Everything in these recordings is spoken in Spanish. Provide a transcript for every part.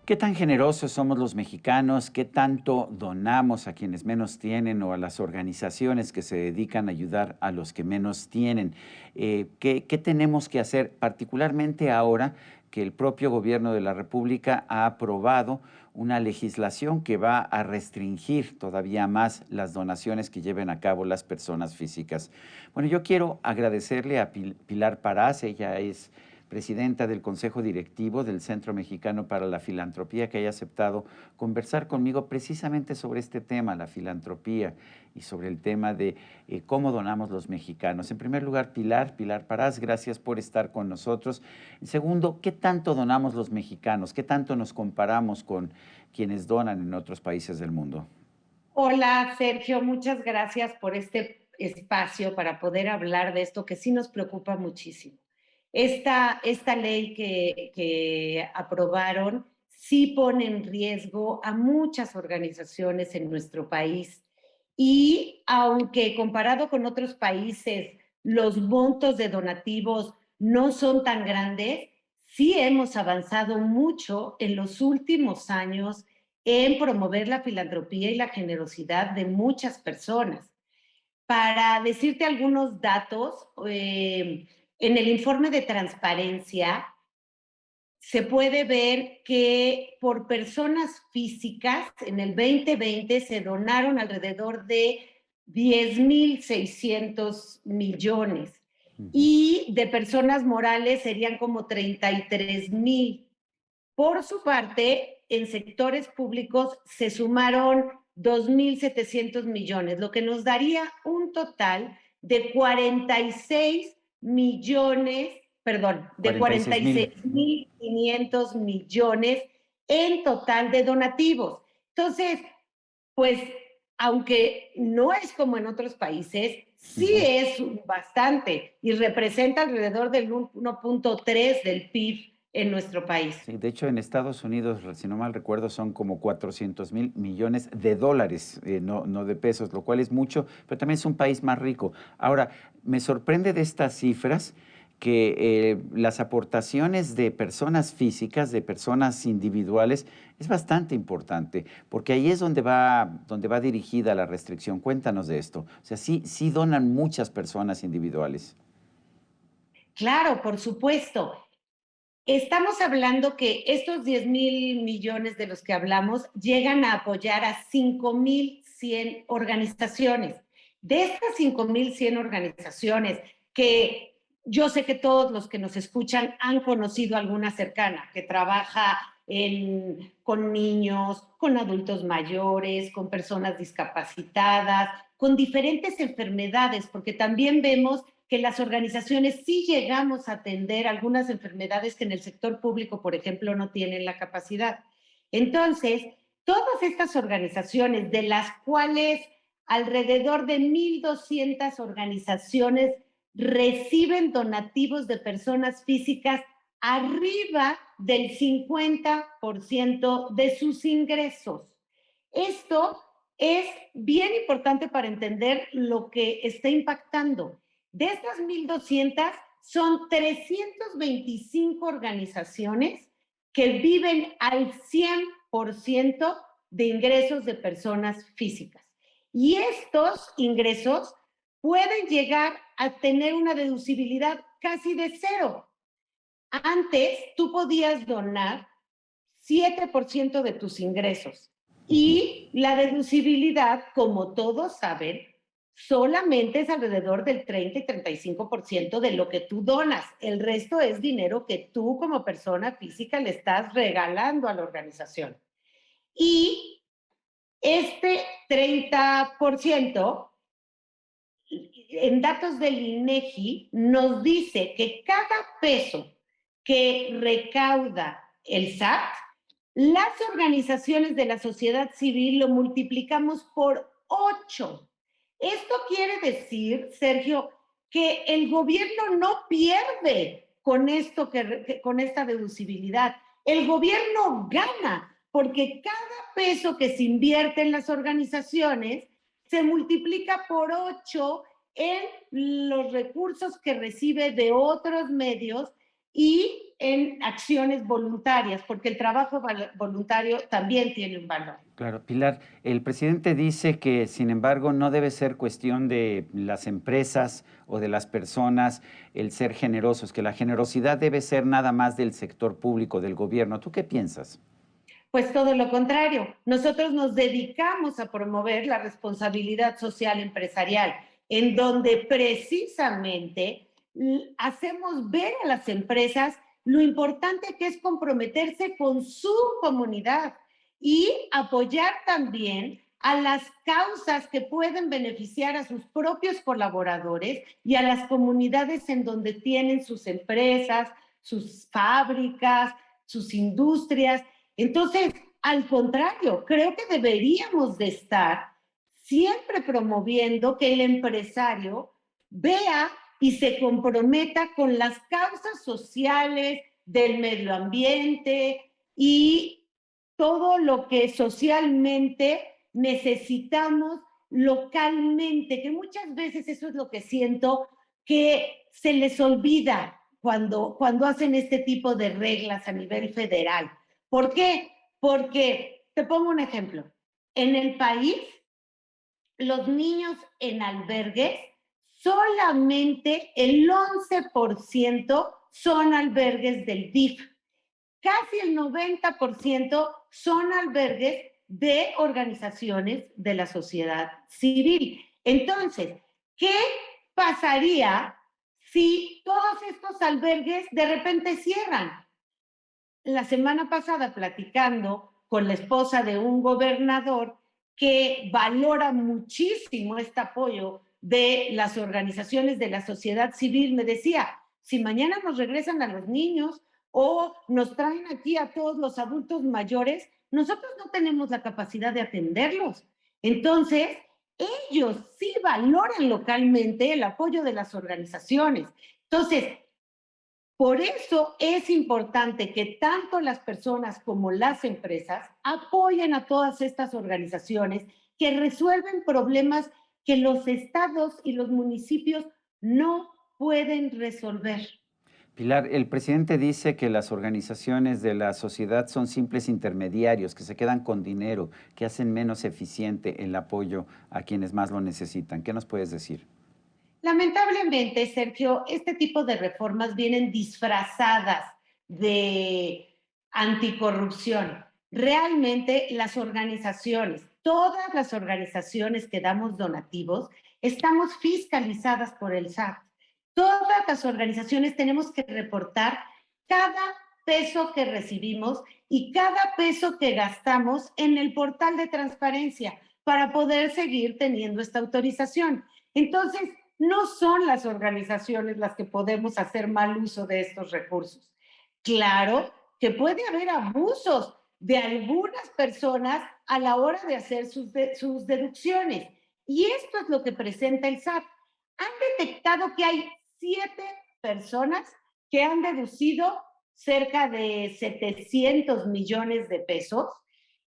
¿Qué tan generosos somos los mexicanos? ¿Qué tanto donamos a quienes menos tienen o a las organizaciones que se dedican a ayudar a los que menos tienen? ¿Qué tenemos que hacer, particularmente ahora que el propio gobierno de la República ha aprobado una legislación que va a restringir todavía más las donaciones que lleven a cabo las personas físicas? Bueno, yo quiero agradecerle a Pilar Parás. Ella es presidenta del Consejo Directivo del Centro Mexicano para la Filantropía, que haya aceptado conversar conmigo precisamente sobre este tema, la filantropía, y sobre el tema de cómo donamos los mexicanos. En primer lugar, Pilar Parás, gracias por estar con nosotros. En segundo, ¿qué tanto donamos los mexicanos? ¿Qué tanto nos comparamos con quienes donan en otros países del mundo? Hola, Sergio, muchas gracias por este espacio para poder hablar de esto que sí nos preocupa muchísimo. Esta ley que aprobaron sí pone en riesgo a muchas organizaciones en nuestro país y aunque comparado con otros países los montos de donativos no son tan grandes, sí hemos avanzado mucho en los últimos años en promover la filantropía y la generosidad de muchas personas. Para decirte algunos datos, en el informe de transparencia se puede ver que por personas físicas en el 2020 se donaron alrededor de 10.600 millones Ujú. y de personas morales serían como 33.000. Por su parte, en sectores públicos se sumaron 2.700 millones, lo que nos daría un total de 46 millones, perdón, de 46 mil. 46.500 millones en total de donativos. Entonces, pues, aunque no es como en otros países, sí Ujú. es bastante y representa alrededor del 1.3 del PIB en nuestro país. Sí, de hecho, en Estados Unidos, si no mal recuerdo, son como 400.000 millones de dólares, no de pesos, lo cual es mucho, pero también es un país más rico. Ahora, me sorprende de estas cifras que las aportaciones de personas físicas, de personas individuales, es bastante importante, porque ahí es donde va dirigida la restricción. Cuéntanos de esto. O sea, sí donan muchas personas individuales. Claro, por supuesto. Estamos hablando que estos 10.000 millones de los que hablamos llegan a apoyar a 5.100 organizaciones. De estas 5.100 organizaciones, que yo sé que todos los que nos escuchan han conocido alguna cercana que trabaja con niños, con adultos mayores, con personas discapacitadas, con diferentes enfermedades, porque también vemos que las organizaciones sí llegamos a atender algunas enfermedades que en el sector público, por ejemplo, no tienen la capacidad. Entonces, todas estas organizaciones, de las cuales alrededor de 1.200 organizaciones reciben donativos de personas físicas arriba del 50% de sus ingresos. Esto es bien importante para entender lo que está impactando. De estas 1.200, son 325 organizaciones que viven al 100% de ingresos de personas físicas. Y estos ingresos pueden llegar a tener una deducibilidad casi de cero. Antes, tú podías donar 7% de tus ingresos Ujú. y la deducibilidad, como todos saben, solamente es alrededor del 30 y 35% de lo que tú donas. El resto es dinero que tú como persona física le estás regalando a la organización. Y este 30%, en datos del INEGI, nos dice que cada peso que recauda el SAT, las organizaciones de la sociedad civil lo multiplicamos por 8. Esto quiere decir, Sergio, que el gobierno no pierde con esto, con esta deducibilidad. El gobierno gana porque cada peso que se invierte en las organizaciones se multiplica por 8 en los recursos que recibe de otros medios y en acciones voluntarias, porque el trabajo voluntario también tiene un valor. Claro, Pilar, el presidente dice que, sin embargo, no debe ser cuestión de las empresas o de las personas el ser generosos, que la generosidad debe ser nada más del sector público, del gobierno. ¿Tú qué piensas? Pues todo lo contrario, nosotros nos dedicamos a promover la responsabilidad social empresarial, en donde precisamente hacemos ver a las empresas lo importante que es comprometerse con su comunidad y apoyar también a las causas que pueden beneficiar a sus propios colaboradores y a las comunidades en donde tienen sus empresas, sus fábricas, sus industrias. Entonces, al contrario, creo que deberíamos de estar siempre promoviendo que el empresario vea y se comprometa con las causas sociales del medio ambiente y todo lo que socialmente necesitamos localmente, que muchas veces eso es lo que siento que se les olvida cuando hacen este tipo de reglas a nivel federal. ¿Por qué? Porque, te pongo un ejemplo, en el país, los niños en albergues, solamente el 11% son albergues del DIF. Casi el 90% son albergues de organizaciones de la sociedad civil. Entonces, ¿qué pasaría si todos estos albergues de repente cierran? La semana pasada, platicando con la esposa de un gobernador que valora muchísimo este apoyo de las organizaciones de la sociedad civil, me decía, si mañana nos regresan a los niños o nos traen aquí a todos los adultos mayores, nosotros no tenemos la capacidad de atenderlos. Entonces, ellos sí valoran localmente el apoyo de las organizaciones. Entonces, por eso es importante que tanto las personas como las empresas apoyen a todas estas organizaciones que resuelven problemas que los estados y los municipios no pueden resolver. Pilar, el presidente dice que las organizaciones de la sociedad son simples intermediarios, que se quedan con dinero, que hacen menos eficiente el apoyo a quienes más lo necesitan. ¿Qué nos puedes decir? Lamentablemente, Sergio, este tipo de reformas vienen disfrazadas de anticorrupción. Realmente las organizaciones, todas las organizaciones que damos donativos, estamos fiscalizadas por el SAT. Todas las organizaciones tenemos que reportar cada peso que recibimos y cada peso que gastamos en el portal de transparencia para poder seguir teniendo esta autorización. Entonces, no son las organizaciones las que podemos hacer mal uso de estos recursos. Claro que puede haber abusos de algunas personas a la hora de hacer sus deducciones. Y esto es lo que presenta el SAT. Han detectado que hay 7 personas que han deducido cerca de 700 millones de pesos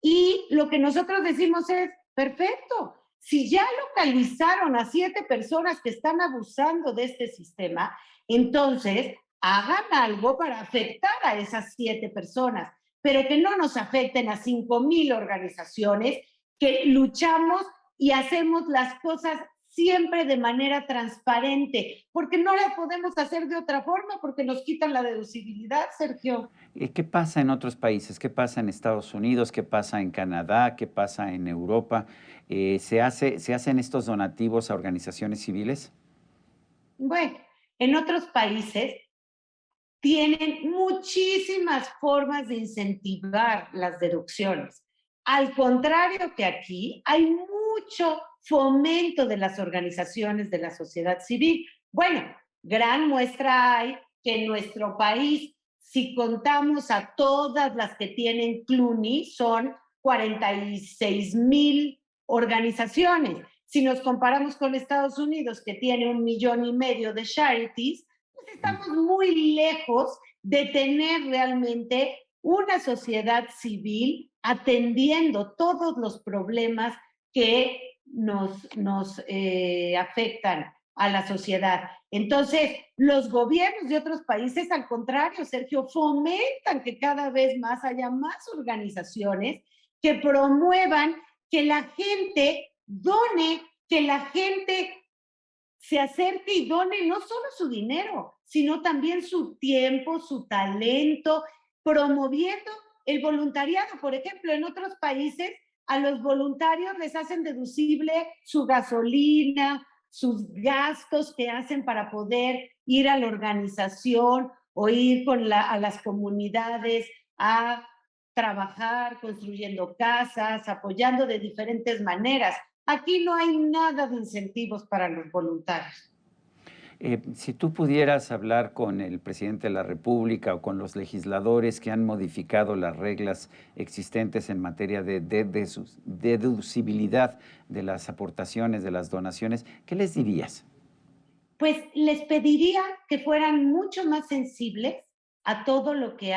y lo que nosotros decimos es, perfecto, si ya localizaron a 7 personas que están abusando de este sistema, entonces hagan algo para afectar a esas 7 personas, pero que no nos afecten a 5,000 organizaciones que luchamos y hacemos las cosas siempre de manera transparente, porque no la podemos hacer de otra forma, porque nos quitan la deducibilidad, Sergio. ¿Qué pasa en otros países? ¿Qué pasa en Estados Unidos? ¿Qué pasa en Canadá? ¿Qué pasa en Europa? ¿Se hacen estos donativos a organizaciones civiles? Bueno, en otros países tienen muchísimas formas de incentivar las deducciones. Al contrario que aquí, hay mucho fomento de las organizaciones de la sociedad civil. Bueno, gran muestra hay que en nuestro país, si contamos a todas las que tienen CLUNY, son 46,000 organizaciones. Si nos comparamos con Estados Unidos, que tiene 1,500,000 de charities, pues estamos muy lejos de tener realmente una sociedad civil atendiendo todos los problemas que nos afectan a la sociedad. Entonces, los gobiernos de otros países, al contrario, Sergio, fomentan que cada vez más haya más organizaciones que promuevan que la gente done, que la gente se acerque y done no solo su dinero, sino también su tiempo, su talento, promoviendo el voluntariado. Por ejemplo, en otros países a los voluntarios les hacen deducible su gasolina, sus gastos que hacen para poder ir a la organización o ir a las comunidades a trabajar, construyendo casas, apoyando de diferentes maneras. Aquí no hay nada de incentivos para los voluntarios. Si tú pudieras hablar con el presidente de la República o con los legisladores que han modificado las reglas existentes en materia de deducibilidad de las aportaciones, de las donaciones, ¿qué les dirías? Pues les pediría que fueran mucho más sensibles a todo lo que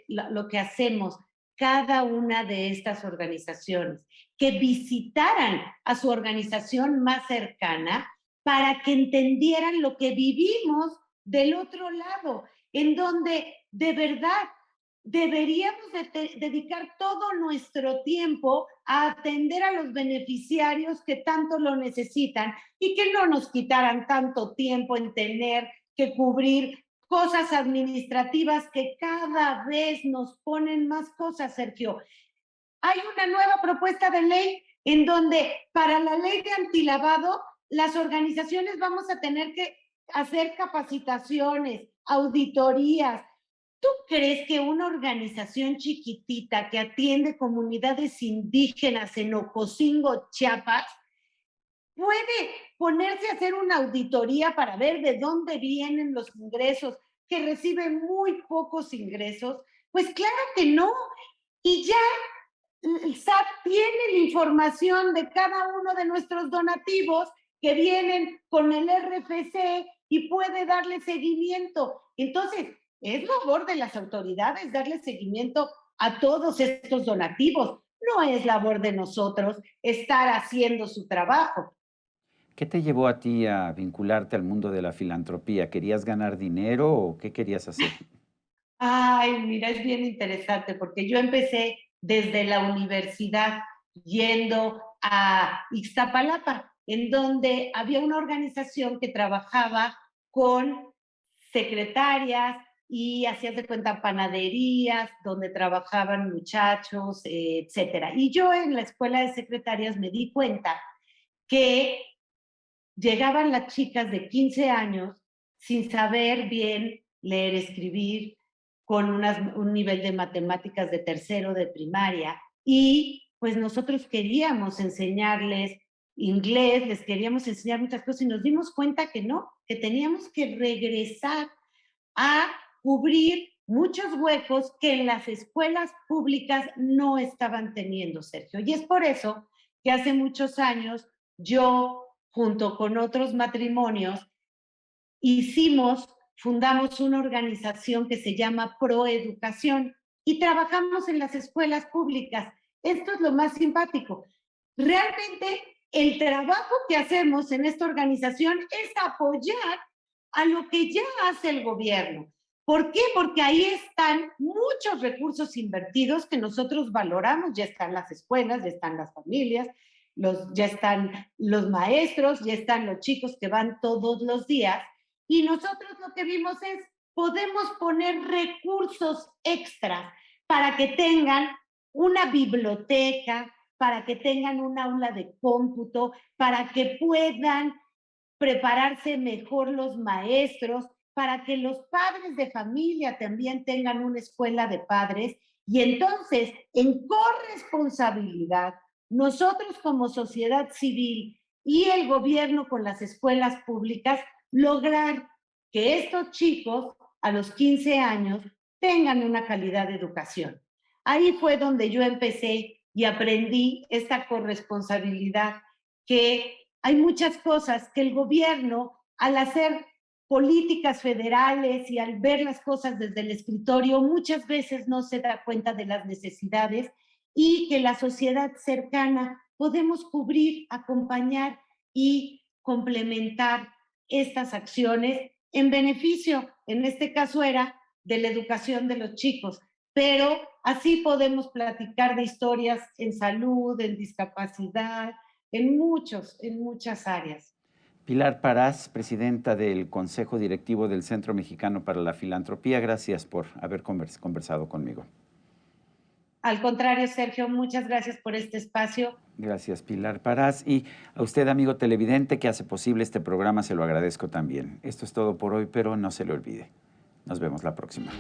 lo que hacemos cada una de estas organizaciones, que visitaran a su organización más cercana para que entendieran lo que vivimos del otro lado, en donde de verdad deberíamos dedicar todo nuestro tiempo a atender a los beneficiarios que tanto lo necesitan y que no nos quitaran tanto tiempo en tener que cubrir cosas administrativas que cada vez nos ponen más cosas, Sergio. Hay una nueva propuesta de ley en donde para la ley de antilavado las organizaciones vamos a tener que hacer capacitaciones, auditorías. ¿Tú crees que una organización chiquitita que atiende comunidades indígenas en Ocosingo, Chiapas, puede ponerse a hacer una auditoría para ver de dónde vienen los ingresos, que recibe muy pocos ingresos? Pues claro que no. Y ya el SAT tiene la información de cada uno de nuestros donativos que vienen con el RFC y puede darle seguimiento. Entonces, es labor de las autoridades darle seguimiento a todos estos donativos. No es labor de nosotros estar haciendo su trabajo. ¿Qué te llevó a ti a vincularte al mundo de la filantropía? ¿Querías ganar dinero o qué querías hacer? Ay, mira, es bien interesante porque yo empecé desde la universidad yendo a Ixtapalapa, en donde había una organización que trabajaba con secretarias y hacías de cuenta panaderías donde trabajaban muchachos, etcétera. Y yo en la escuela de secretarias me di cuenta que llegaban las chicas de 15 años sin saber bien leer, escribir, con un nivel de matemáticas de tercero de primaria, y pues nosotros queríamos enseñarles inglés, les queríamos enseñar muchas cosas y nos dimos cuenta que no, que teníamos que regresar a cubrir muchos huecos que en las escuelas públicas no estaban teniendo, Sergio. Y es por eso que hace muchos años yo, junto con otros matrimonios, fundamos una organización que se llama Proeducación y trabajamos en las escuelas públicas. Esto es lo más simpático. Realmente el trabajo que hacemos en esta organización es apoyar a lo que ya hace el gobierno. ¿Por qué? Porque ahí están muchos recursos invertidos que nosotros valoramos. Ya están las escuelas, ya están las familias, ya están los maestros, ya están los chicos que van todos los días. Y nosotros lo que vimos es, podemos poner recursos extras para que tengan una biblioteca, para que tengan un aula de cómputo, para que puedan prepararse mejor los maestros, para que los padres de familia también tengan una escuela de padres. Y entonces, en corresponsabilidad, nosotros como sociedad civil y el gobierno con las escuelas públicas, lograr que estos chicos a los 15 años tengan una calidad de educación. Ahí fue donde yo empecé y aprendí esta corresponsabilidad, que hay muchas cosas que el gobierno, al hacer políticas federales y al ver las cosas desde el escritorio, muchas veces no se da cuenta de las necesidades y que la sociedad cercana podemos cubrir, acompañar y complementar estas acciones en beneficio, en este caso era de la educación de los chicos, pero así podemos platicar de historias en salud, en discapacidad, en muchas áreas. Pilar Parás, presidenta del Consejo Directivo del Centro Mexicano para la Filantropía, gracias por haber conversado conmigo. Al contrario, Sergio, muchas gracias por este espacio. Gracias, Pilar Parás. Y a usted, amigo televidente, que hace posible este programa, se lo agradezco también. Esto es todo por hoy, pero no se le olvide. Nos vemos la próxima.